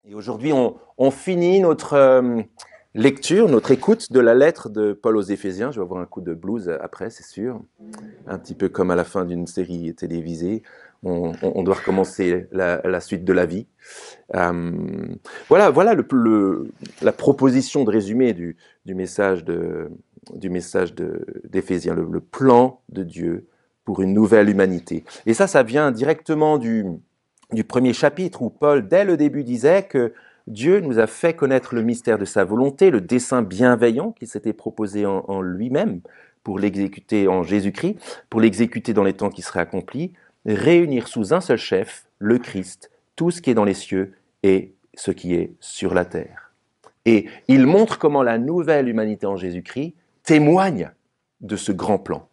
Et aujourd'hui, on finit notre lecture, notre écoute de la lettre de Paul aux Éphésiens. Je vais avoir un coup de blues après, c'est sûr. Un petit peu comme à la fin d'une série télévisée. On doit recommencer la suite de la vie. Voilà la proposition de résumé du message d'Éphésiens, le plan de Dieu pour une nouvelle humanité. Et ça vient directement du premier chapitre où Paul, dès le début, disait que Dieu nous a fait connaître le mystère de sa volonté, le dessein bienveillant qu'il s'était proposé en lui-même pour l'exécuter en Jésus-Christ, pour l'exécuter dans les temps qui seraient accomplis, réunir sous un seul chef, le Christ, tout ce qui est dans les cieux et ce qui est sur la terre. Et il montre comment la nouvelle humanité en Jésus-Christ témoigne de ce grand plan.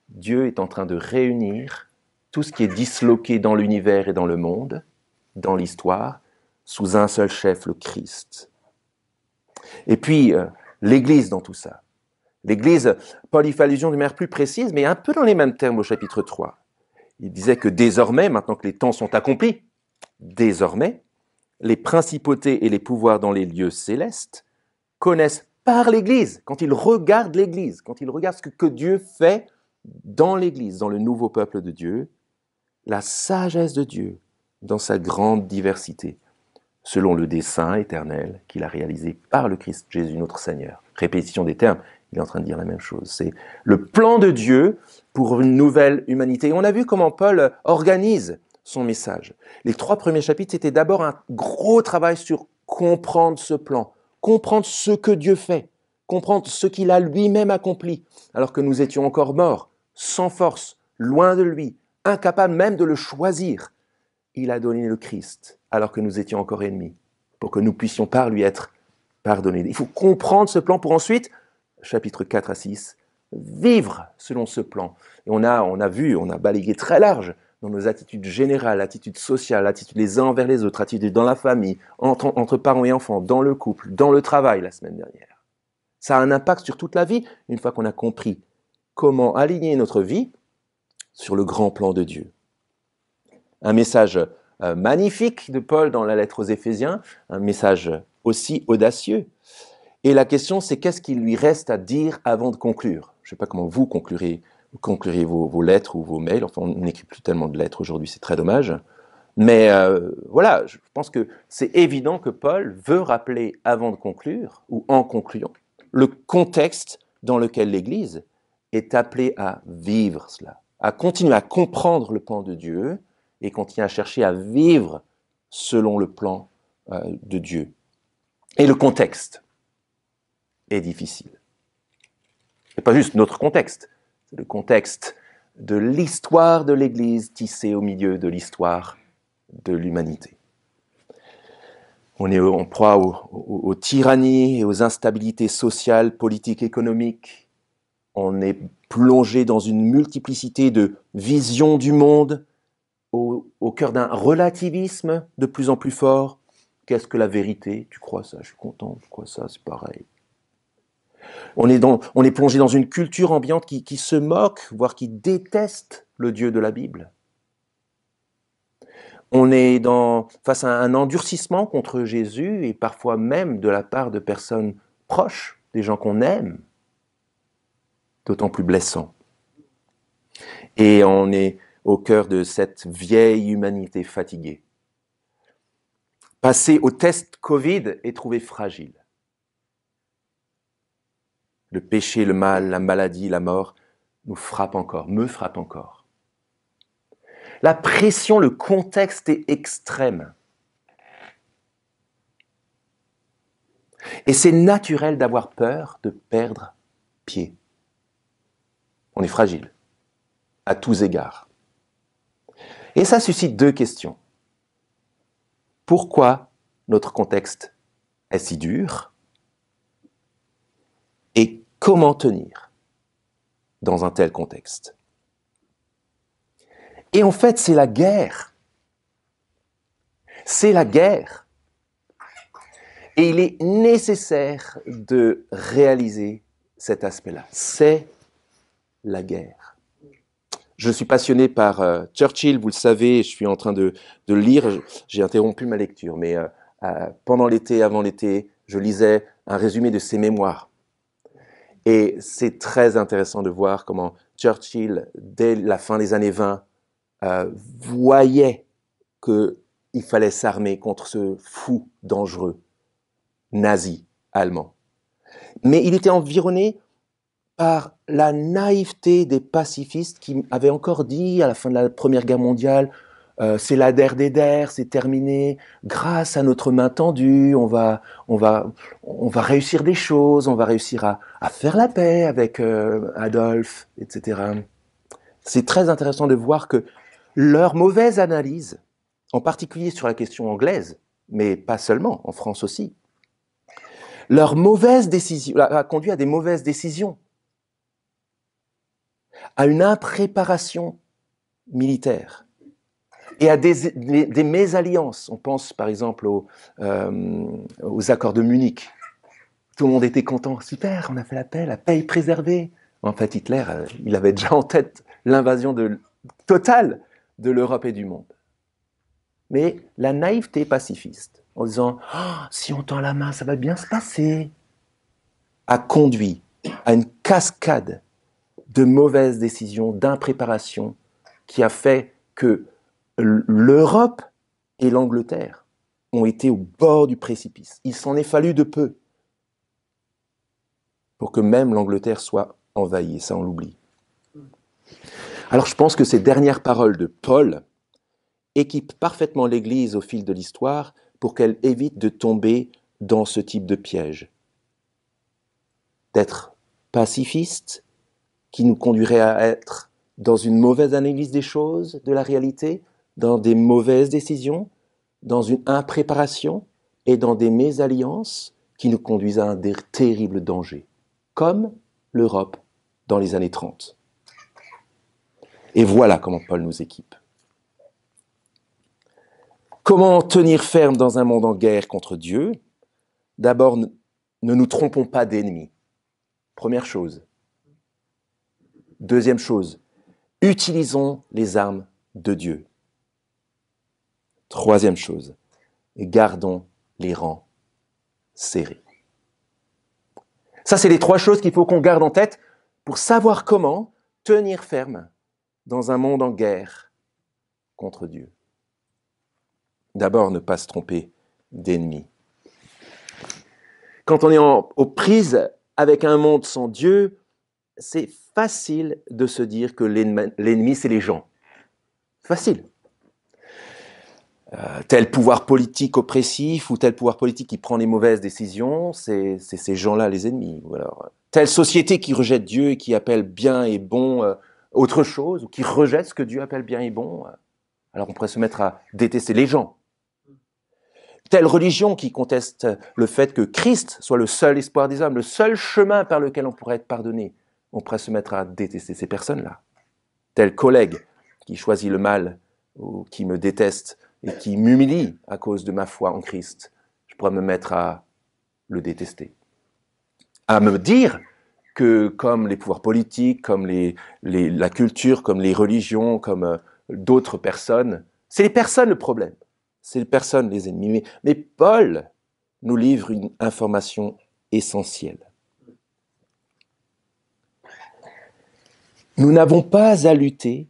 Dieu est en train de réunir tout ce qui est disloqué dans l'univers et dans le monde, dans l'histoire, sous un seul chef, le Christ. Et puis, l'Église dans tout ça. L'Église, Paul y fait allusion d'une manière plus précise, mais un peu dans les mêmes termes au chapitre 3. Il disait que désormais, maintenant que les temps sont accomplis, désormais, les principautés et les pouvoirs dans les lieux célestes connaissent par l'Église, quand ils regardent l'Église, quand ils regardent ce que Dieu fait dans l'Église, dans le nouveau peuple de Dieu, la sagesse de Dieu dans sa grande diversité, selon le dessein éternel qu'il a réalisé par le Christ Jésus notre Seigneur. Répétition des termes, il est en train de dire la même chose. C'est le plan de Dieu pour une nouvelle humanité. Et on a vu comment Paul organise son message. Les 3 premiers chapitres, c'était d'abord un gros travail sur comprendre ce plan, comprendre ce que Dieu fait, comprendre ce qu'il a lui-même accompli, alors que nous étions encore morts, sans force, loin de lui, incapables même de le choisir. Il a donné le Christ, alors que nous étions encore ennemis, pour que nous puissions par lui être pardonnés. Il faut comprendre ce plan pour ensuite, chapitres 4 à 6, vivre selon ce plan. Et on a balayé très large dans nos attitudes générales, attitudes sociales, attitudes les uns envers les autres, attitudes dans la famille, entre parents et enfants, dans le couple, dans le travail la semaine dernière. Ça a un impact sur toute la vie, une fois qu'on a compris comment aligner notre vie sur le grand plan de Dieu. Un message magnifique de Paul dans la lettre aux Éphésiens, un message aussi audacieux. Et la question, c'est qu'est-ce qu'il lui reste à dire avant de conclure? Je ne sais pas comment vous conclurez vos lettres ou vos mails. Enfin, on n'écrit plus tellement de lettres aujourd'hui, c'est très dommage. Mais voilà, je pense que c'est évident que Paul veut rappeler avant de conclure, ou en concluant, le contexte dans lequel l'Église est appelée à vivre cela, à continuer à comprendre le plan de Dieu et continuer à chercher à vivre selon le plan de Dieu. Et le contexte est difficile. C'est pas juste notre contexte, c'est le contexte de l'histoire de l'Église tissée au milieu de l'histoire de l'humanité. On est en proie aux tyrannies et aux instabilités sociales, politiques, économiques. On est plongé dans une multiplicité de visions du monde, au cœur d'un relativisme de plus en plus fort. Qu'est-ce que la vérité? Tu crois ça? Je suis content. Tu crois ça? C'est pareil. On est plongé dans une culture ambiante qui se moque, voire qui déteste le Dieu de la Bible. On est face à un endurcissement contre Jésus et parfois même de la part de personnes proches, des gens qu'on aime, d'autant plus blessant. Et on est au cœur de cette vieille humanité fatiguée. Passer au test Covid et trouver fragile. Le péché, le mal, la maladie, la mort nous frappent encore, me frappent encore. La pression, le contexte est extrême. Et c'est naturel d'avoir peur de perdre pied. On est fragile, à tous égards. Et ça suscite 2 questions. Pourquoi notre contexte est si dur? Et comment tenir dans un tel contexte? Et en fait, c'est la guerre. C'est la guerre. Et il est nécessaire de réaliser cet aspect-là. C'est la guerre. Je suis passionné par Churchill, vous le savez, je suis en train de lire, j'ai interrompu ma lecture, mais pendant l'été, avant l'été, je lisais un résumé de ses mémoires. Et c'est très intéressant de voir comment Churchill, dès la fin des années 20, voyait qu'il fallait s'armer contre ce fou dangereux nazi allemand. Mais il était environné par la naïveté des pacifistes qui avaient encore dit à la fin de la Première Guerre mondiale c'est la der des der, c'est terminé, grâce à notre main tendue, on va réussir des choses, on va réussir à faire la paix avec Adolphe, etc. C'est très intéressant de voir que leur mauvaise analyse, en particulier sur la question anglaise, mais pas seulement, en France aussi, leur mauvaise décision a conduit à des mauvaises décisions, à une impréparation militaire et à des mésalliances. On pense par exemple aux accords de Munich. Tout le monde était content, super, on a fait la paix est préservée. En fait, Hitler, il avait déjà en tête l'invasion totale de l'Europe et du monde. Mais la naïveté pacifiste, en disant oh, si on tend la main, ça va bien se passer, a conduit à une cascade de mauvaises décisions, d'impréparation, qui a fait que l'Europe et l'Angleterre ont été au bord du précipice. Il s'en est fallu de peu pour que même l'Angleterre soit envahie, ça on l'oublie. Alors je pense que ces dernières paroles de Paul équipent parfaitement l'Église au fil de l'histoire pour qu'elle évite de tomber dans ce type de piège. D'être pacifiste, qui nous conduirait à être dans une mauvaise analyse des choses, de la réalité, dans des mauvaises décisions, dans une impréparation et dans des mésalliances qui nous conduisent à un terrible danger, comme l'Europe dans les années 30. Et voilà comment Paul nous équipe. Comment tenir ferme dans un monde en guerre contre Dieu ? D'abord, ne nous trompons pas d'ennemis. Première chose. Deuxième chose, utilisons les armes de Dieu. Troisième chose, gardons les rangs serrés. Ça, c'est les trois choses qu'il faut qu'on garde en tête pour savoir comment tenir ferme dans un monde en guerre contre Dieu. D'abord, ne pas se tromper d'ennemis. Quand on est aux prises avec un monde sans Dieu, c'est facile de se dire que l'ennemi, c'est les gens. Facile. Tel pouvoir politique oppressif ou tel pouvoir politique qui prend les mauvaises décisions, c'est ces gens-là les ennemis. Ou alors, telle société qui rejette Dieu et qui appelle bien et bon autre chose, ou qui rejette ce que Dieu appelle bien et bon, alors on pourrait se mettre à détester les gens. Telle religion qui conteste le fait que Christ soit le seul espoir des hommes, le seul chemin par lequel on pourrait être pardonné, on pourrait se mettre à détester ces personnes-là. Tel collègue qui choisit le mal ou qui me déteste et qui m'humilie à cause de ma foi en Christ, je pourrais me mettre à le détester. À me dire que comme les pouvoirs politiques, comme la culture, comme les religions, comme d'autres personnes, c'est les personnes le problème. C'est les personnes les ennemis. Mais Paul nous livre une information essentielle. Nous n'avons pas à lutter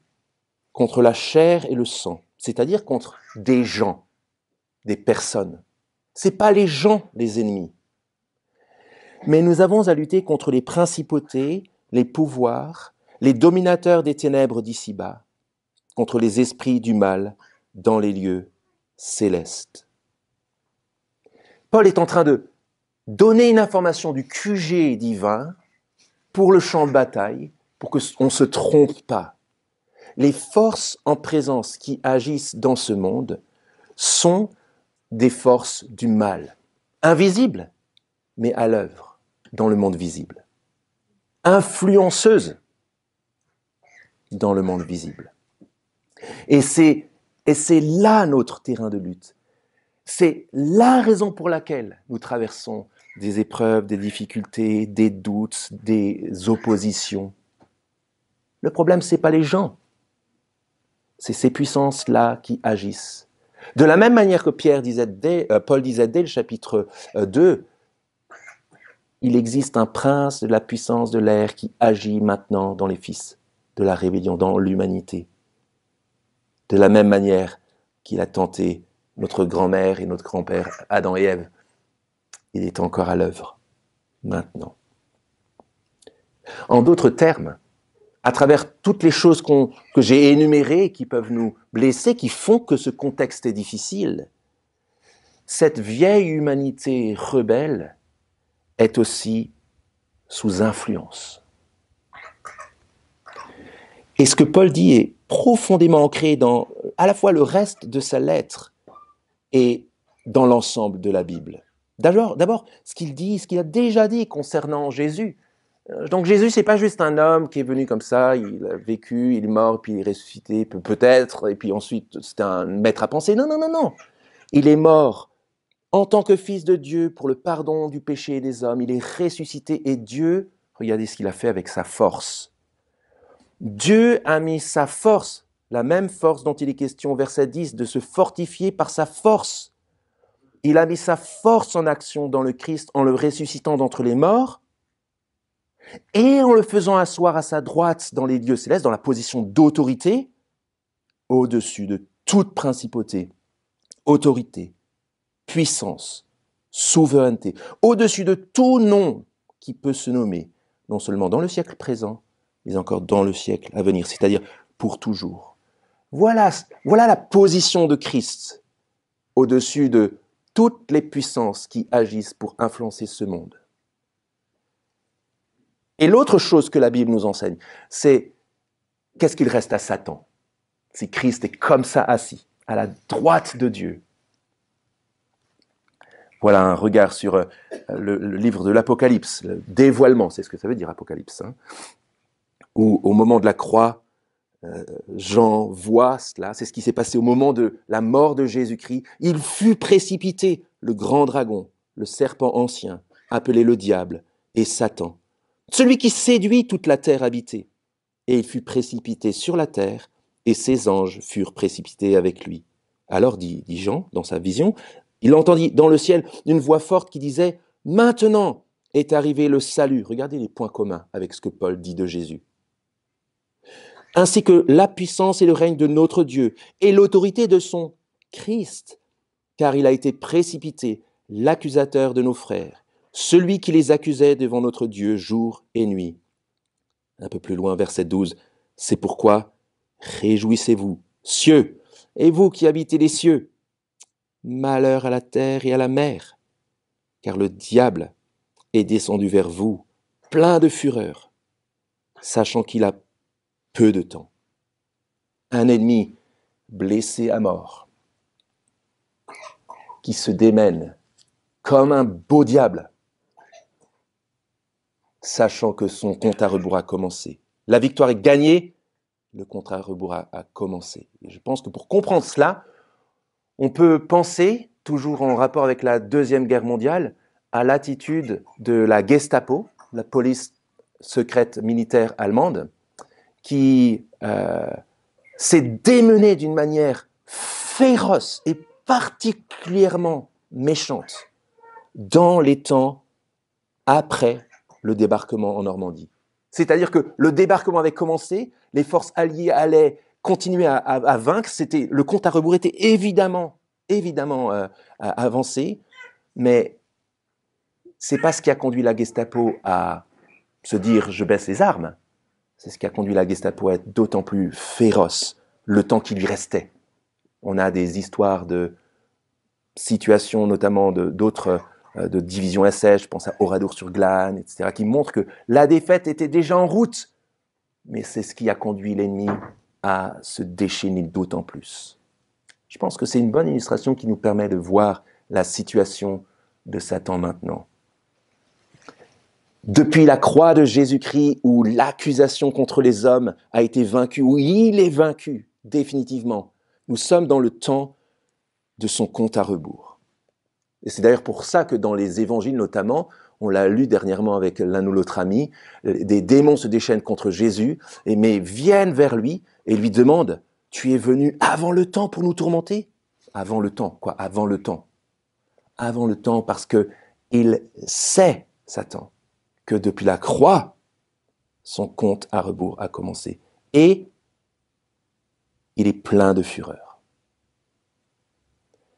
contre la chair et le sang, c'est-à-dire contre des gens, des personnes. Ce n'est pas les gens les ennemis. Mais nous avons à lutter contre les principautés, les pouvoirs, les dominateurs des ténèbres d'ici-bas, contre les esprits du mal dans les lieux célestes. Paul est en train de donner une information du QG divin pour le champ de bataille, pour qu'on ne se trompe pas. Les forces en présence qui agissent dans ce monde sont des forces du mal, invisibles, mais à l'œuvre dans le monde visible, influenceuses dans le monde visible. Et c'est là notre terrain de lutte. C'est la raison pour laquelle nous traversons des épreuves, des difficultés, des doutes, des oppositions. Le problème, ce n'est pas les gens. C'est ces puissances-là qui agissent. De la même manière que Paul disait dès le chapitre 2, il existe un prince de la puissance de l'air qui agit maintenant dans les fils de la rébellion, dans l'humanité. De la même manière qu'il a tenté notre grand-mère et notre grand-père, Adam et Ève, il est encore à l'œuvre, maintenant. En d'autres termes, à travers toutes les choses que j'ai énumérées, qui peuvent nous blesser, qui font que ce contexte est difficile, cette vieille humanité rebelle est aussi sous influence. Et ce que Paul dit est profondément ancré dans à la fois le reste de sa lettre et dans l'ensemble de la Bible. D'abord, ce qu'il a déjà dit concernant Jésus. Donc Jésus, c'est pas juste un homme qui est venu comme ça, il a vécu, il est mort, puis il est ressuscité, peut-être, et puis ensuite c'était un maître à penser. Non. Il est mort en tant que fils de Dieu pour le pardon du péché des hommes. Il est ressuscité et Dieu, regardez ce qu'il a fait avec sa force. Dieu a mis sa force, la même force dont il est question, verset 10, de se fortifier par sa force. Il a mis sa force en action dans le Christ en le ressuscitant d'entre les morts et en le faisant asseoir à sa droite dans les lieux célestes, dans la position d'autorité, au-dessus de toute principauté, autorité, puissance, souveraineté, au-dessus de tout nom qui peut se nommer, non seulement dans le siècle présent, mais encore dans le siècle à venir, c'est-à-dire pour toujours. Voilà la position de Christ au-dessus de toutes les puissances qui agissent pour influencer ce monde. Et l'autre chose que la Bible nous enseigne, c'est qu'est-ce qu'il reste à Satan si Christ est comme ça assis, à la droite de Dieu. Voilà un regard sur le livre de l'Apocalypse, le dévoilement, c'est ce que ça veut dire Apocalypse, où au moment de la croix, Jean voit cela, c'est ce qui s'est passé au moment de la mort de Jésus-Christ. Il fut précipité, le grand dragon, le serpent ancien, appelé le diable et Satan, celui qui séduit toute la terre habitée. Et il fut précipité sur la terre, et ses anges furent précipités avec lui. Alors, dit Jean, dans sa vision, il entendit dans le ciel une voix forte qui disait « Maintenant est arrivé le salut ». Regardez les points communs avec ce que Paul dit de Jésus. Ainsi que la puissance et le règne de notre Dieu et l'autorité de son Christ, car il a été précipité, l'accusateur de nos frères, celui qui les accusait devant notre Dieu jour et nuit. Un peu plus loin, verset 12, « C'est pourquoi réjouissez-vous, cieux, et vous qui habitez les cieux, malheur à la terre et à la mer, car le diable est descendu vers vous, plein de fureur, sachant qu'il a peu de temps. Un ennemi blessé à mort, qui se démène comme un beau diable, sachant que son compte à rebours a commencé. La victoire est gagnée, le compte à rebours a commencé. Et je pense que pour comprendre cela, on peut penser, toujours en rapport avec la Deuxième Guerre mondiale, à l'attitude de la Gestapo, la police secrète militaire allemande, qui s'est démenée d'une manière féroce et particulièrement méchante dans les temps après le débarquement en Normandie. C'est-à-dire que le débarquement avait commencé, les forces alliées allaient continuer à vaincre, le compte à rebours était évidemment avancé, mais c'est pas ce qui a conduit la Gestapo à se dire « je baisse les armes », c'est ce qui a conduit la Gestapo à être d'autant plus féroce le temps qui lui restait. On a des histoires de situations, notamment d'autres de divisions SS, je pense à Oradour-sur-Glane, etc., qui montrent que la défaite était déjà en route. Mais c'est ce qui a conduit l'ennemi à se déchaîner d'autant plus. Je pense que c'est une bonne illustration qui nous permet de voir la situation de Satan maintenant. Depuis la croix de Jésus-Christ, où l'accusation contre les hommes a été vaincue, où il est vaincu définitivement, nous sommes dans le temps de son compte à rebours. Et c'est d'ailleurs pour ça que dans les évangiles notamment, on l'a lu dernièrement avec l'un ou l'autre ami, des démons se déchaînent contre Jésus, mais viennent vers lui et lui demandent « Tu es venu avant le temps pour nous tourmenter ?» avant le temps. Quoi, avant le temps? Avant le temps parce que il sait, Satan, que depuis la croix, son compte à rebours a commencé. Et il est plein de fureur.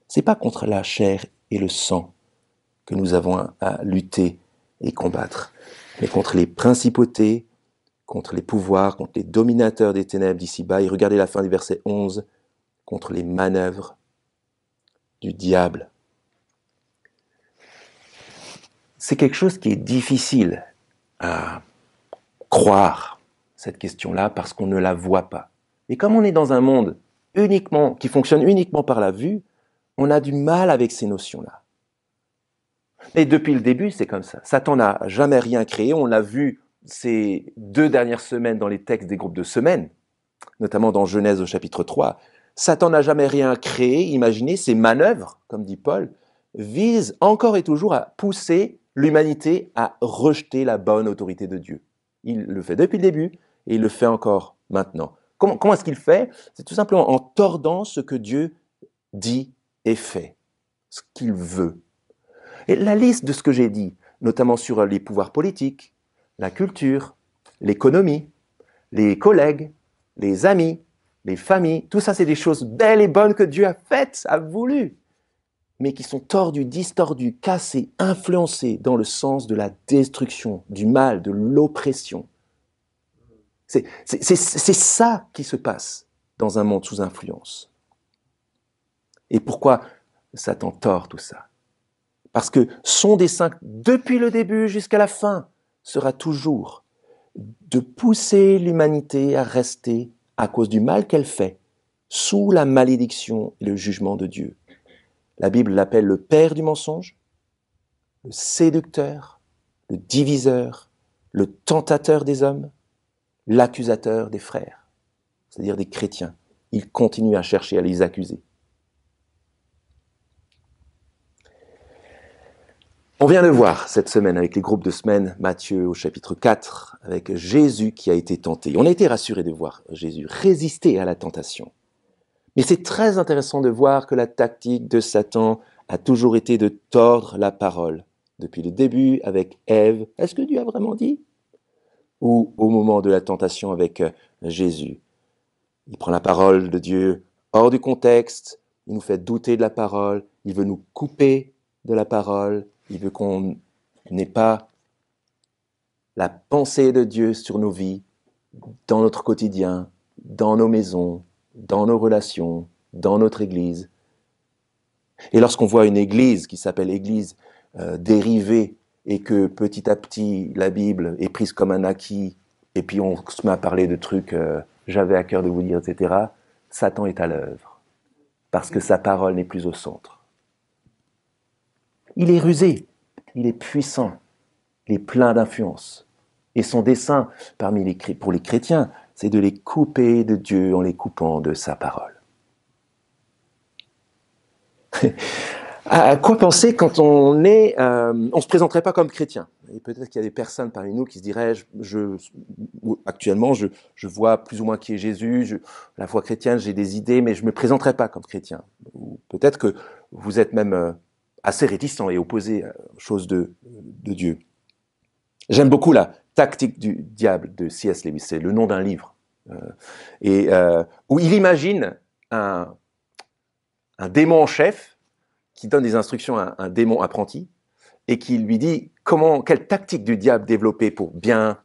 C'est pas contre la chair et le sang que nous avons à lutter et combattre, mais contre les principautés, contre les pouvoirs, contre les dominateurs des ténèbres d'ici-bas. Et regardez la fin du verset 11, contre les manœuvres du diable. C'est quelque chose qui est difficile à croire, cette question-là, parce qu'on ne la voit pas. Et comme on est dans un monde qui fonctionne uniquement par la vue, on a du mal avec ces notions-là. Et depuis le début, c'est comme ça. Satan n'a jamais rien créé. On l'a vu ces 2 dernières semaines dans les textes des groupes de semaines, notamment dans Genèse au chapitre 3. Satan n'a jamais rien créé. Imaginez, ses manœuvres, comme dit Paul, visent encore et toujours à pousser l'humanité à rejeter la bonne autorité de Dieu. Il le fait depuis le début et il le fait encore maintenant. Comment est-ce qu'il fait? C'est tout simplement en tordant ce que Dieu dit et fait, ce qu'il veut. Et la liste de ce que j'ai dit, notamment sur les pouvoirs politiques, la culture, l'économie, les collègues, les amis, les familles, tout ça c'est des choses belles et bonnes que Dieu a faites, a voulu, mais qui sont tordues, distordues, cassées, influencées dans le sens de la destruction, du mal, de l'oppression. C'est ça qui se passe dans un monde sous influence. Et pourquoi Satan tord tout ça? Parce que son dessein, depuis le début jusqu'à la fin, sera toujours de pousser l'humanité à rester, à cause du mal qu'elle fait, sous la malédiction et le jugement de Dieu. La Bible l'appelle le père du mensonge, le séducteur, le diviseur, le tentateur des hommes, l'accusateur des frères, c'est-à-dire des chrétiens. Il continue à chercher à les accuser. On vient de voir cette semaine avec les groupes de semaine, Matthieu au chapitre 4, avec Jésus qui a été tenté. On a été rassurés de voir Jésus résister à la tentation. Mais c'est très intéressant de voir que la tactique de Satan a toujours été de tordre la parole. Depuis le début avec Ève, est-ce que Dieu a vraiment dit? Ou au moment de la tentation avec Jésus. Il prend la parole de Dieu hors du contexte, il nous fait douter de la parole, il veut nous couper de la parole, il veut qu'on n'ait pas la pensée de Dieu sur nos vies, dans notre quotidien, dans nos maisons, dans nos relations, dans notre Église. Et lorsqu'on voit une Église qui s'appelle Église dérivée et que petit à petit la Bible est prise comme un acquis et puis on se met à parler de trucs j'avais à cœur de vous dire, etc., Satan est à l'œuvre parce que sa parole n'est plus au centre. Il est rusé, il est puissant, il est plein d'influence. Et son dessein pour les chrétiens, c'est de les couper de Dieu en les coupant de sa parole. À quoi penser quand on se présenterait pas comme chrétien? Et peut-être qu'il y a des personnes parmi nous qui se diraient, actuellement, je vois plus ou moins qui est Jésus, la foi chrétienne, j'ai des idées, mais je me présenterai pas comme chrétien. Ou peut-être que vous êtes même assez réticent et opposé aux choses de Dieu. J'aime beaucoup la tactique du diable de C.S. Lewis, c'est le nom d'un livre, où il imagine un démon en chef qui donne des instructions à un démon apprenti et qui lui dit quelle tactique du diable développer pour bien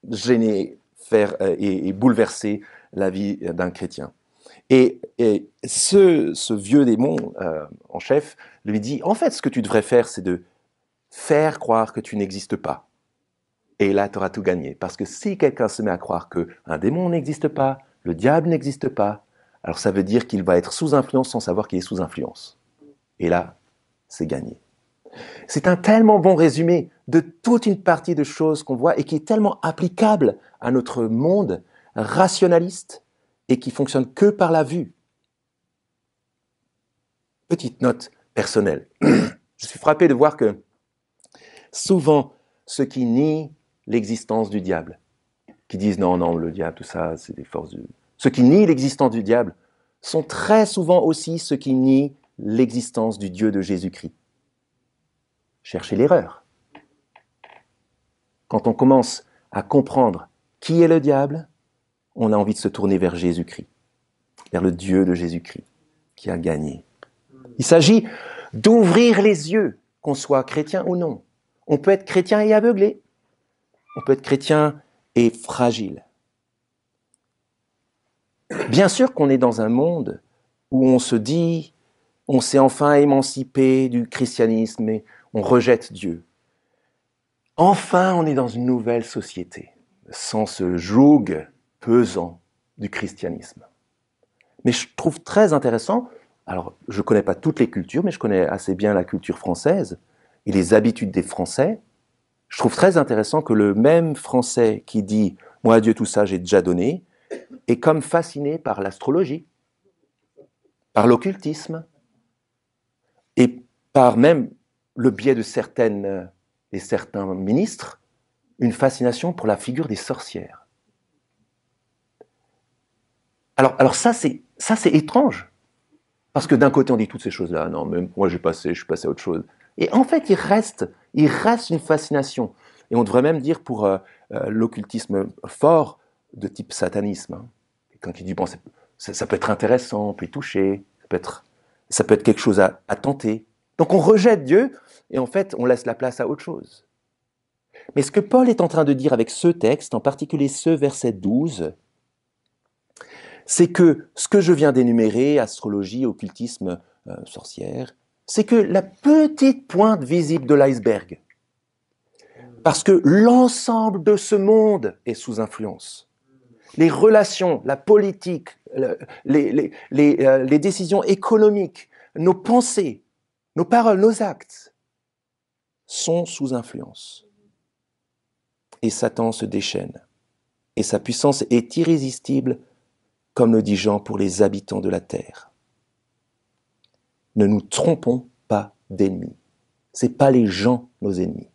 gêner, faire et bouleverser la vie d'un chrétien. Et ce vieux démon en chef lui dit, en fait, ce que tu devrais faire, c'est de faire croire que tu n'existes pas. Et là, tu auras tout gagné. Parce que si quelqu'un se met à croire qu'un démon n'existe pas, le diable n'existe pas, alors ça veut dire qu'il va être sous influence sans savoir qu'il est sous influence. Et là, c'est gagné. C'est un tellement bon résumé de toute une partie de choses qu'on voit et qui est tellement applicable à notre monde rationaliste et qui fonctionne que par la vue. Petite note personnelle. Je suis frappé de voir que souvent, ceux qui nient l'existence du diable, qui disent non, le diable, tout ça, c'est des forces de... Ceux qui nient l'existence du diable sont très souvent aussi ceux qui nient l'existence du Dieu de Jésus-Christ. Cherchez l'erreur. Quand on commence à comprendre qui est le diable, on a envie de se tourner vers Jésus-Christ, vers le Dieu de Jésus-Christ qui a gagné. Il s'agit d'ouvrir les yeux, qu'on soit chrétien ou non. On peut être chrétien et aveuglé. On peut être chrétien et fragile. Bien sûr qu'on est dans un monde où on se dit, on s'est enfin émancipé du christianisme et on rejette Dieu. Enfin, on est dans une nouvelle société, sans ce joug pesant du christianisme. Mais je trouve très intéressant, alors je ne connais pas toutes les cultures, mais je connais assez bien la culture française et les habitudes des Français. Je trouve très intéressant que le même Français qui dit « moi, Dieu, tout ça, j'ai déjà donné », est comme fasciné par l'astrologie, par l'occultisme, et par même le biais de certains ministres, une fascination pour la figure des sorcières. Alors ça, c'est étrange. Parce que d'un côté, on dit toutes ces choses-là. Non, même moi, je suis passé à autre chose. Et en fait, il reste une fascination. Et on devrait même dire pour l'occultisme fort de type satanisme. Hein. Quand il dit, bon, ça peut être intéressant, on peut y toucher, ça peut être quelque chose à tenter. Donc on rejette Dieu et en fait, on laisse la place à autre chose. Mais ce que Paul est en train de dire avec ce texte, en particulier ce verset 12, c'est que ce que je viens d'énumérer, astrologie, occultisme, sorcière, c'est que la petite pointe visible de l'iceberg. Parce que l'ensemble de ce monde est sous influence. Les relations, la politique, les décisions économiques, nos pensées, nos paroles, nos actes sont sous influence. Et Satan se déchaîne. Et sa puissance est irrésistible, comme le dit Jean, pour les habitants de la terre. Ne nous trompons pas d'ennemis. Ce n'est pas les gens nos ennemis.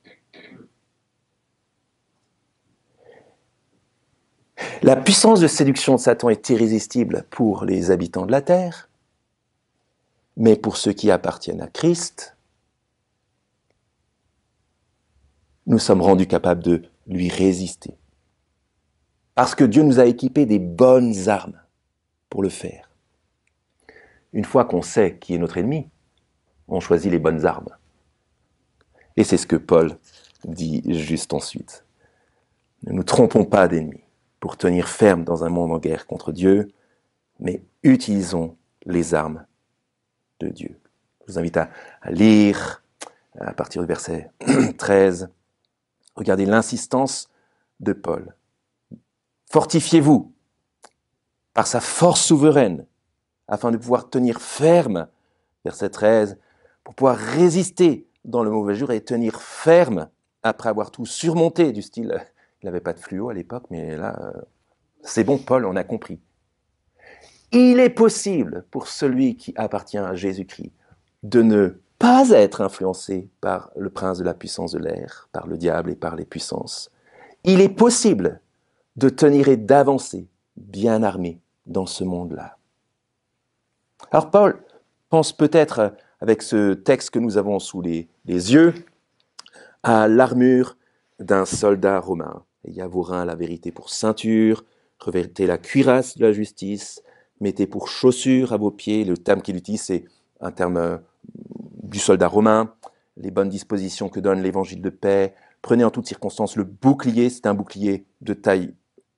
La puissance de séduction de Satan est irrésistible pour les habitants de la terre, mais pour ceux qui appartiennent à Christ, nous sommes rendus capables de lui résister. Parce que Dieu nous a équipés des bonnes armes pour le faire. Une fois qu'on sait qui est notre ennemi, on choisit les bonnes armes. Et c'est ce que Paul dit juste ensuite. Ne nous trompons pas d'ennemis pour tenir ferme dans un monde en guerre contre Dieu, mais utilisons les armes de Dieu. Je vous invite à lire à partir du verset 13. Regardez l'insistance de Paul. Fortifiez-vous par sa force souveraine afin de pouvoir tenir ferme, verset 13, pour pouvoir résister dans le mauvais jour et tenir ferme après avoir tout surmonté, du style, il n'avait pas de fluo à l'époque, mais là, c'est bon, Paul, on a compris. Il est possible pour celui qui appartient à Jésus-Christ de ne pas être influencé par le prince de la puissance de l'air, par le diable et par les puissances. Il est possible de tenir et d'avancer bien armé dans ce monde-là. Alors Paul pense peut-être, avec ce texte que nous avons sous les yeux, à l'armure d'un soldat romain. Ayez à vos reins la vérité pour ceinture, revêtez la cuirasse de la justice, mettez pour chaussures à vos pieds. Le terme qu'il utilise, c'est un terme du soldat romain. Les bonnes dispositions que donne l'évangile de paix. Prenez en toutes circonstances le bouclier, c'est un bouclier de taille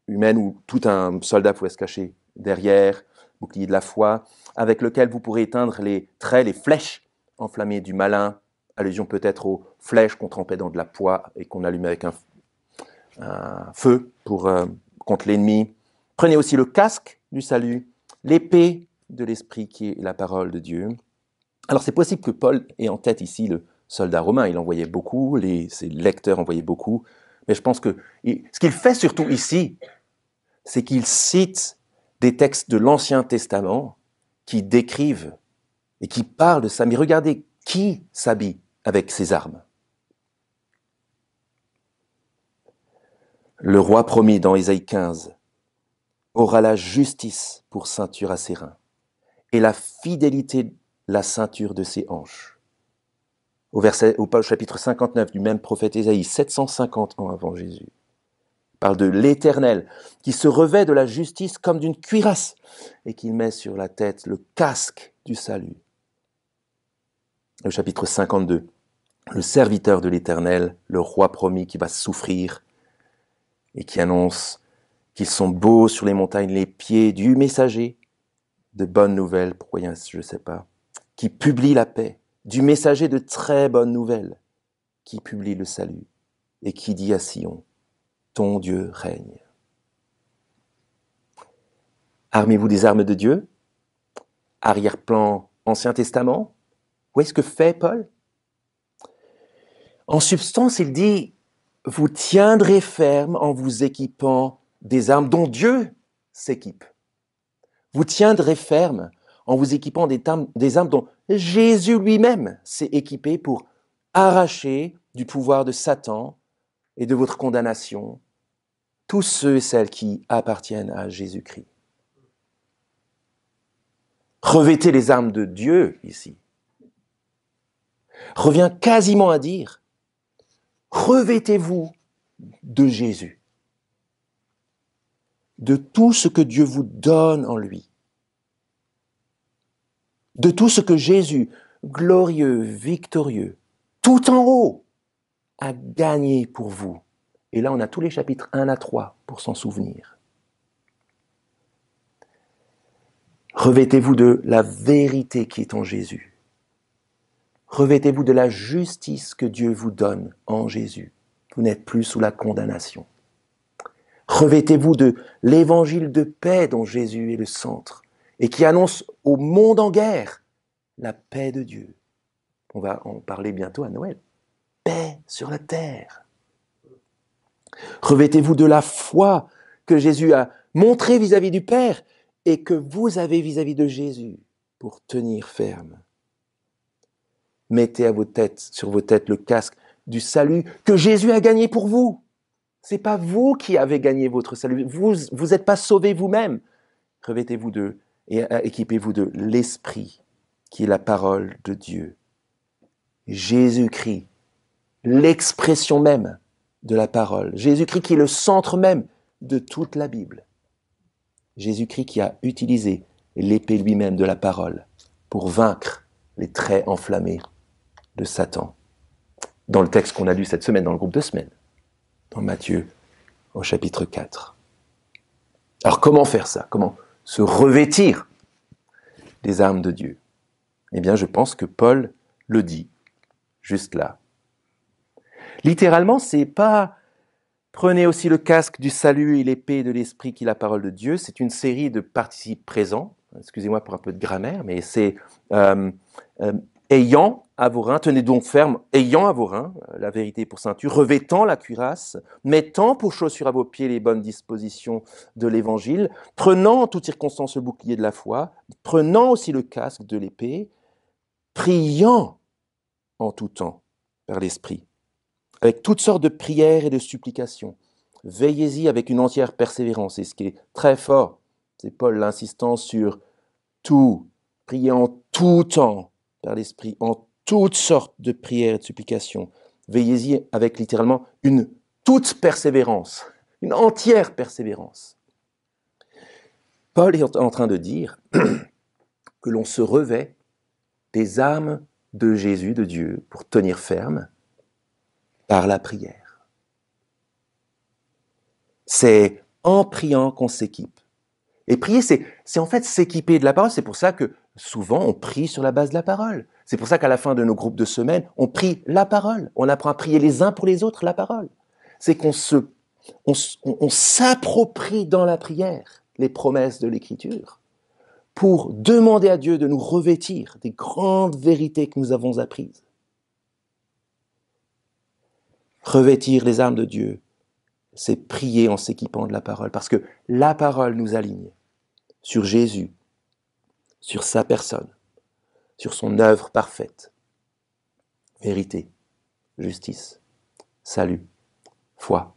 humaine où tout un soldat pouvait se cacher derrière, bouclier de la foi, avec lequel vous pourrez éteindre les traits, les flèches enflammées du malin, allusion peut-être aux flèches qu'on trempait dans de la poix et qu'on allumait avec un feu contre l'ennemi. Prenez aussi le casque du salut, l'épée de l'esprit qui est la parole de Dieu. Alors c'est possible que Paul ait en tête ici le soldat romain, il en voyait beaucoup, ses lecteurs en voyaient beaucoup, mais je pense que ce qu'il fait surtout ici, c'est qu'il cite des textes de l'Ancien Testament qui décrivent et qui parlent de ça. Mais regardez qui s'habille avec ces armes. Le roi promis dans Ésaïe 15 aura la justice pour ceinture à ses reins, et la fidélité, la ceinture de ses hanches. Au chapitre 59 du même prophète Ésaïe, 750 ans avant Jésus, parle de l'Éternel qui se revêt de la justice comme d'une cuirasse et qui met sur la tête le casque du salut. Au chapitre 52, le serviteur de l'Éternel, le roi promis qui va souffrir et qui annonce qu'ils sont beaux sur les montagnes les pieds du messager de bonnes nouvelles, pourquoi je ne sais pas, qui publie la paix, du messager de très bonnes nouvelles, qui publie le salut et qui dit à Sion, ton Dieu règne. Armez-vous des armes de Dieu. Arrière-plan Ancien Testament. Où est-ce que fait Paul? En substance, il dit, vous tiendrez ferme en vous équipant des armes dont Dieu s'équipe. Vous tiendrez ferme en vous équipant des armes dont Jésus lui-même s'est équipé pour arracher du pouvoir de Satan et de votre condamnation tous ceux et celles qui appartiennent à Jésus-Christ. Revêtez les armes de Dieu ici. Revient quasiment à dire, revêtez-vous de Jésus, de tout ce que Dieu vous donne en lui, de tout ce que Jésus, glorieux, victorieux, tout en haut, a gagné pour vous. Et là, on a tous les chapitres 1 à 3 pour s'en souvenir. Revêtez-vous de la vérité qui est en Jésus. Revêtez-vous de la justice que Dieu vous donne en Jésus. Vous n'êtes plus sous la condamnation. Revêtez-vous de l'évangile de paix dont Jésus est le centre et qui annonce au monde en guerre la paix de Dieu. On va en parler bientôt à Noël. Paix sur la terre. Revêtez-vous de la foi que Jésus a montrée vis-à-vis du Père et que vous avez vis-à-vis de Jésus pour tenir ferme. Mettez sur vos têtes le casque du salut que Jésus a gagné pour vous. C'est pas vous qui avez gagné votre salut. Vous n'êtes pas sauvés vous-même. Revêtez-vous et équipez-vous de l'Esprit qui est la parole de Dieu. Jésus-Christ, l'expression même de la parole. Jésus-Christ qui est le centre même de toute la Bible. Jésus-Christ qui a utilisé l'épée lui-même de la parole pour vaincre les traits enflammés de Satan. Dans le texte qu'on a lu cette semaine, dans le groupe de semaine, dans Matthieu au chapitre 4. Alors comment faire ça? Comment se revêtir des armes de Dieu? Eh bien, je pense que Paul le dit, juste là. Littéralement, c'est pas « prenez aussi le casque du salut et l'épée de l'esprit qui est la parole de Dieu », c'est une série de participes présents, excusez-moi pour un peu de grammaire, mais c'est ayant à vos reins, tenez donc ferme, ayant à vos reins, la vérité pour ceinture, revêtant la cuirasse, mettant pour chaussures à vos pieds les bonnes dispositions de l'évangile, prenant en toute circonstance le bouclier de la foi, prenant aussi le casque de l'épée, priant en tout temps par l'esprit, avec toutes sortes de prières et de supplications. Veillez-y avec une entière persévérance. Et ce qui est très fort, c'est Paul l'insistant sur tout, prier en tout temps par l'esprit, en toutes sortes de prières et de supplications. Veillez-y avec littéralement une toute persévérance, une entière persévérance. Paul est en train de dire que l'on se revêt des armes de Jésus, de Dieu, pour tenir ferme par la prière. C'est en priant qu'on s'équipe. Et prier, c'est en fait s'équiper de la parole. C'est pour ça que souvent on prie sur la base de la parole. C'est pour ça qu'à la fin de nos groupes de semaine, on prie la parole. On apprend à prier les uns pour les autres la parole. C'est qu'on s'approprie dans la prière les promesses de l'Écriture pour demander à Dieu de nous revêtir des grandes vérités que nous avons apprises. Revêtir les armes de Dieu, c'est prier en s'équipant de la parole, parce que la parole nous aligne sur Jésus, sur sa personne, sur son œuvre parfaite. Vérité, justice, salut, foi,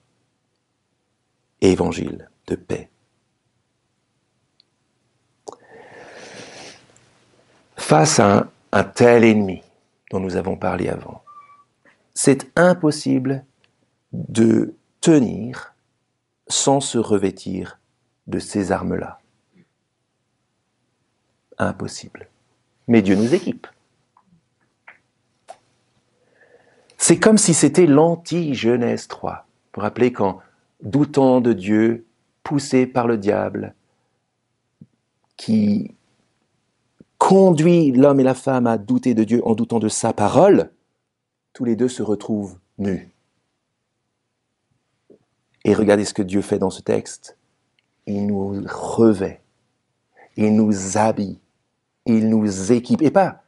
évangile de paix. Face à un tel ennemi dont nous avons parlé avant, c'est impossible de tenir sans se revêtir de ces armes-là. Impossible. Mais Dieu nous équipe. C'est comme si c'était l'anti-Genèse 3. Vous vous rappelez quand, doutant de Dieu, poussé par le diable, qui conduit l'homme et la femme à douter de Dieu en doutant de sa parole, tous les deux se retrouvent nus. Et regardez ce que Dieu fait dans ce texte. Il nous revêt, il nous habille, il nous équipe. Et pas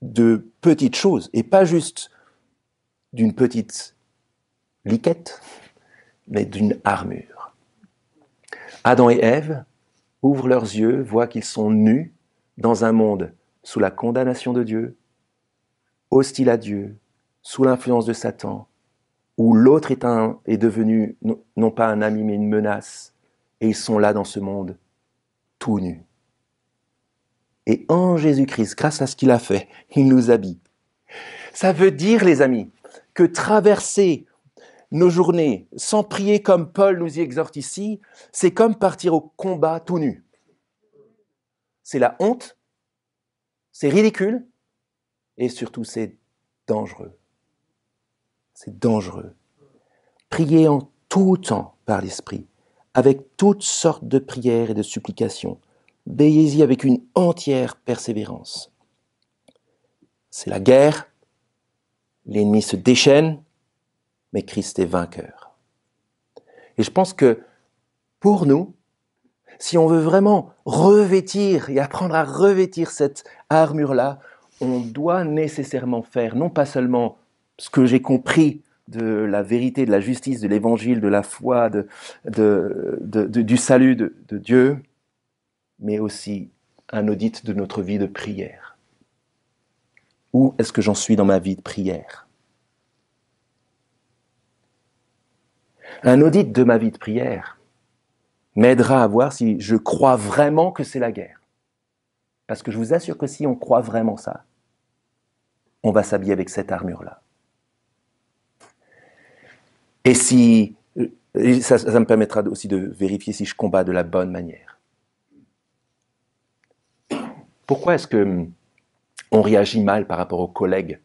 de petites choses, et pas juste d'une petite liquette, mais d'une armure. Adam et Ève ouvrent leurs yeux, voient qu'ils sont nus dans un monde sous la condamnation de Dieu, hostile à Dieu, sous l'influence de Satan, où l'autre est devenu non pas un ami mais une menace, et ils sont là dans ce monde, tout nus. Et en Jésus-Christ, grâce à ce qu'il a fait, il nous habille. Ça veut dire, les amis, que traverser nos journées sans prier comme Paul nous y exhorte ici, c'est comme partir au combat tout nu. C'est la honte, c'est ridicule, et surtout c'est dangereux. C'est dangereux. Priez en tout temps par l'Esprit, avec toutes sortes de prières et de supplications. Veillez-y avec une entière persévérance. C'est la guerre, l'ennemi se déchaîne, mais Christ est vainqueur. Et je pense que pour nous, si on veut vraiment revêtir et apprendre à revêtir cette armure-là, on doit nécessairement faire non pas seulement ce que j'ai compris de la vérité, de la justice, de l'évangile, de la foi, du salut de Dieu, mais aussi un audit de notre vie de prière. Où est-ce que j'en suis dans ma vie de prière? Un audit de ma vie de prière m'aidera à voir si je crois vraiment que c'est la guerre. Parce que je vous assure que si on croit vraiment ça, on va s'habiller avec cette armure-là. Et ça me permettra aussi de vérifier si je combats de la bonne manière. Pourquoi est-ce qu'on réagit mal par rapport aux collègues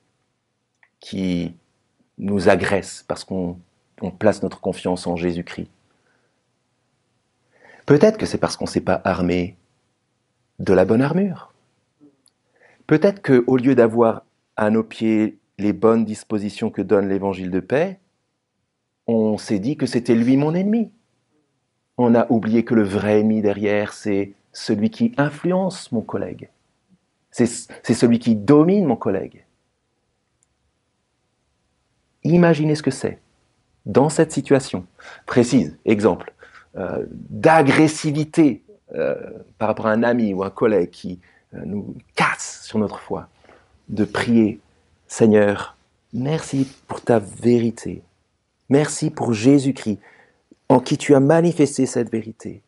qui nous agressent parce qu'on place notre confiance en Jésus-Christ? Peut-être que c'est parce qu'on ne s'est pas armé de la bonne armure. Peut-être qu'au lieu d'avoir à nos pieds les bonnes dispositions que donne l'évangile de paix, on s'est dit que c'était lui mon ennemi. On a oublié que le vrai ennemi derrière, c'est celui qui influence mon collègue. C'est celui qui domine mon collègue. Imaginez ce que c'est, dans cette situation précise, exemple, d'agressivité par rapport à un ami ou un collègue qui nous casse sur notre foi, de prier, Seigneur, merci pour ta vérité, merci pour Jésus-Christ, en qui tu as manifesté cette vérité,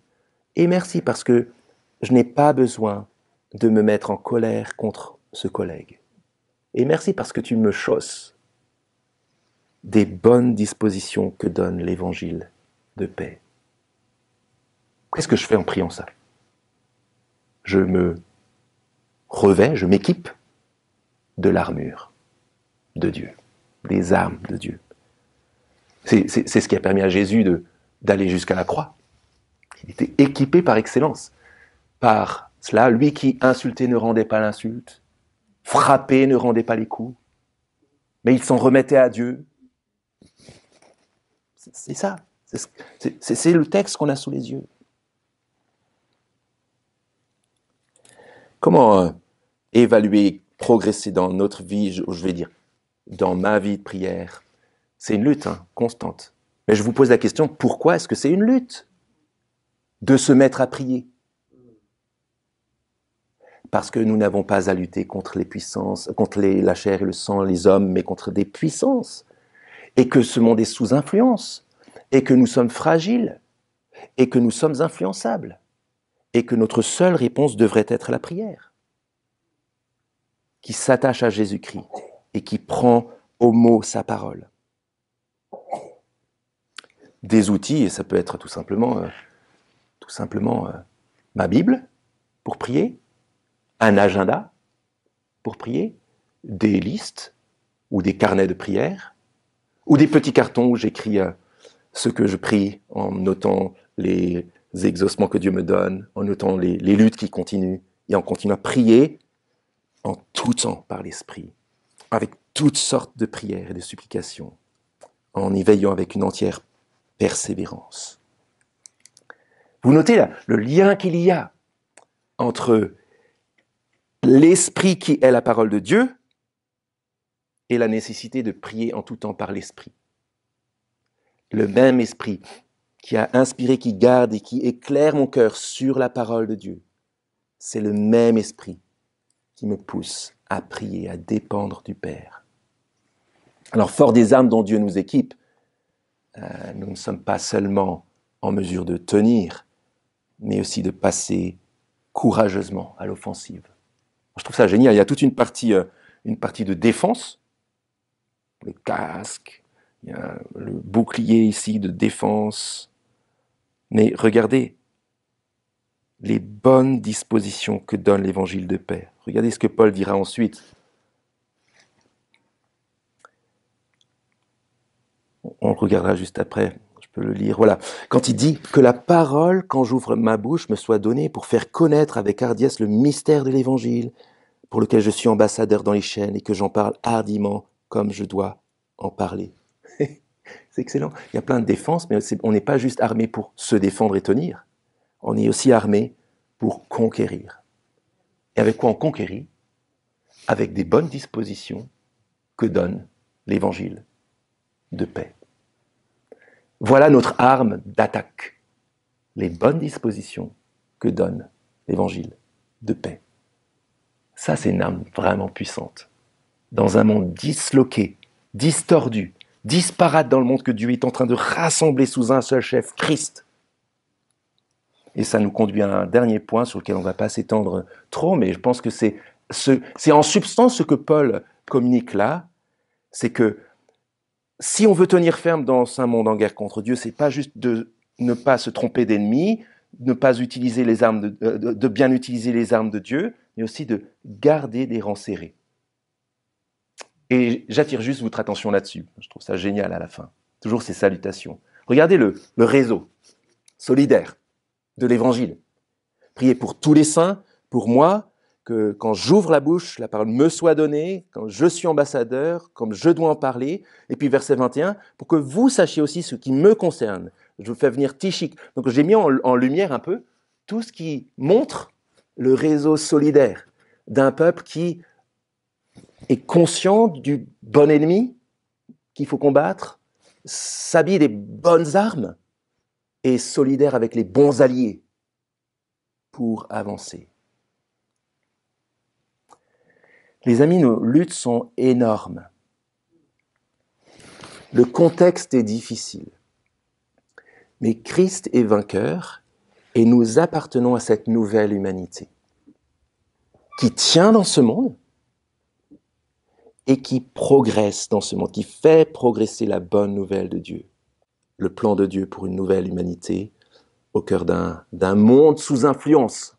et merci parce que je n'ai pas besoin de me mettre en colère contre ce collègue. Et merci parce que tu me chausses des bonnes dispositions que donne l'évangile de paix. Qu'est-ce que je fais en priant ça? Je me revêt, je m'équipe de l'armure de Dieu, des armes de Dieu. C'est ce qui a permis à Jésus d'aller jusqu'à la croix. Il était équipé par excellence. Par cela, lui qui insultait ne rendait pas l'insulte, frappait ne rendait pas les coups, mais il s'en remettait à Dieu. C'est ça, c'est le texte qu'on a sous les yeux. Comment évaluer, progresser dans notre vie, je vais dire, dans ma vie de prière? C'est une lutte constante. Mais je vous pose la question, pourquoi est-ce que c'est une lutte de se mettre à prier? Parce que nous n'avons pas à lutter contre les puissances, contre la chair et le sang, les hommes, mais contre des puissances. Et que ce monde est sous influence. Et que nous sommes fragiles. Et que nous sommes influençables. et que notre seule réponse devrait être la prière, qui s'attache à Jésus-Christ et qui prend au mot sa parole. Des outils, et ça peut être tout simplement ma Bible pour prier, un agenda pour prier, des listes ou des carnets de prière, ou des petits cartons où j'écris ce que je prie en notant les exaucements que Dieu me donne, en notant les luttes qui continuent, et en continuant à prier en tout temps par l'Esprit, avec toutes sortes de prières et de supplications, en y veillant avec une entière persévérance. Vous notez là, le lien qu'il y a entre l'Esprit qui est la parole de Dieu et la nécessité de prier en tout temps par l'Esprit. Le même Esprit qui a inspiré, qui garde et qui éclaire mon cœur sur la parole de Dieu, c'est le même Esprit qui me pousse à prier, à dépendre du Père. Alors, fort des armes dont Dieu nous équipe, nous ne sommes pas seulement en mesure de tenir, mais aussi de passer courageusement à l'offensive. Je trouve ça génial. Il y a toute une partie de défense, le casque, il y a le bouclier ici de défense. Mais regardez les bonnes dispositions que donne l'évangile de paix. Regardez ce que Paul dira ensuite. On le regardera juste après, je peux le lire. Voilà. Quand il dit que la parole, quand j'ouvre ma bouche, me soit donnée pour faire connaître avec hardiesse le mystère de l'évangile, pour lequel je suis ambassadeur dans les chaînes et que j'en parle hardiment comme je dois en parler. C'est excellent. Il y a plein de défenses, mais on n'est pas juste armé pour se défendre et tenir. On est aussi armé pour conquérir. Et avec quoi on conquérit? Avec des bonnes dispositions que donne l'évangile de paix. Voilà notre arme d'attaque. Les bonnes dispositions que donne l'évangile de paix. Ça, c'est une arme vraiment puissante. Dans un monde disloqué, distordu, disparate dans le monde que Dieu est en train de rassembler sous un seul chef, Christ. Et ça nous conduit à un dernier point sur lequel on ne va pas s'étendre trop, mais je pense que c'est en substance ce que Paul communique là, c'est que si on veut tenir ferme dans un monde en guerre contre Dieu, c'est pas juste de ne pas se tromper d'ennemis, ne pas utiliser les armes de bien utiliser les armes de Dieu, mais aussi de garder des rangs serrés. Et j'attire juste votre attention là-dessus. Je trouve ça génial à la fin. Toujours ces salutations. Regardez le réseau solidaire de l'Évangile. Priez pour tous les saints, pour moi, que quand j'ouvre la bouche, la parole me soit donnée, quand je suis ambassadeur, comme je dois en parler. Et puis verset 21, pour que vous sachiez aussi ce qui me concerne. Je vous fais venir Tychik. Donc j'ai mis en lumière un peu tout ce qui montre le réseau solidaire d'un peuple qui est conscient du bon ennemi qu'il faut combattre, s'habille des bonnes armes et solidaire avec les bons alliés pour avancer. Les amis, nos luttes sont énormes. Le contexte est difficile. Mais Christ est vainqueur et nous appartenons à cette nouvelle humanité qui tient dans ce monde et qui progresse dans ce monde, qui fait progresser la bonne nouvelle de Dieu. Le plan de Dieu pour une nouvelle humanité au cœur d'un monde sous influence